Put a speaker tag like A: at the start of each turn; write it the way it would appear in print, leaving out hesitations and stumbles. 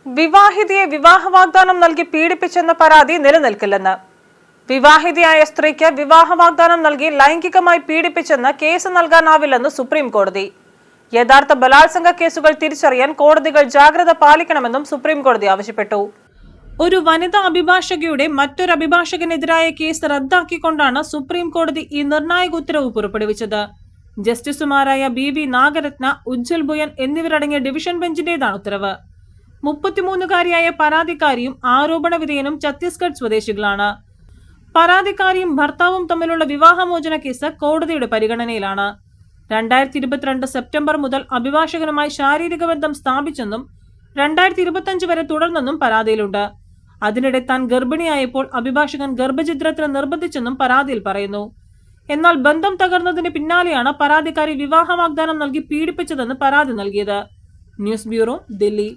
A: വിവാഹിതയെ വിവാഹ വാഗ്ദാനം നൽകി പീഡിപ്പിച്ചെന്ന പരാതി നിലനിൽക്കില്ലെന്ന്. വിവാഹിതയായ സ്ത്രീക്ക് വിവാഹ വാഗ്ദാനം നൽകി ലൈംഗികമായി പീഡിപ്പിച്ചെന്ന് കേസ് നൽകാനാവില്ലെന്ന് സുപ്രീം കോടതി. യഥാർത്ഥ ബലാത്സംഗ കേസുകൾ തിരിച്ചറിയാൻ കോടതികൾ ജാഗ്രത പാലിക്കണമെന്നും സുപ്രീം കോടതി ആവശ്യപ്പെട്ടു. ഒരു വനിതാ അഭിഭാഷകയുടെ മറ്റൊരു അഭിഭാഷകനെതിരായ കേസ് റദ്ദാക്കിക്കൊണ്ടാണ് സുപ്രീം കോടതി ഈ നിർണായക ഉത്തരവ് പുറപ്പെടുവിച്ചത്. ജസ്റ്റിസുമാരായ BV നാഗരത്ന, ഉജ്ജൽ ബുയൻ എന്നിവരടങ്ങിയ ഡിവിഷൻ ബെഞ്ചിന്റേതാണ് ഉത്തരവ്. 33-കാരിയായ പരാതിക്കാരിയും ആരോപണ വിധേയനും ഛത്തീസ്ഗഡ് സ്വദേശികളാണ്. പരാതിക്കാരിയും ഭർത്താവും തമ്മിലുള്ള വിവാഹമോചന കേസ് കോടതിയുടെ പരിഗണനയിലാണ്. 2022 സെപ്റ്റംബർ മുതൽ അഭിഭാഷകനുമായി ശാരീരിക ബന്ധം സ്ഥാപിച്ചെന്നും 2025 വരെ തുടർന്നെന്നും പരാതിയിലുണ്ട്. അതിനിടെ താൻ ഗർഭിണിയായപ്പോൾ അഭിഭാഷകൻ ഗർഭഛിദ്രത്തിന് നിർബന്ധിച്ചെന്നും പരാതിയിൽ പറയുന്നു. എന്നാൽ ബന്ധം തകർന്നതിന് പിന്നാലെയാണ് പരാതിക്കാരി വിവാഹ വാഗ്ദാനം നൽകി പീഡിപ്പിച്ചതെന്ന് പരാതി നൽകിയത്. News bureau, Delhi.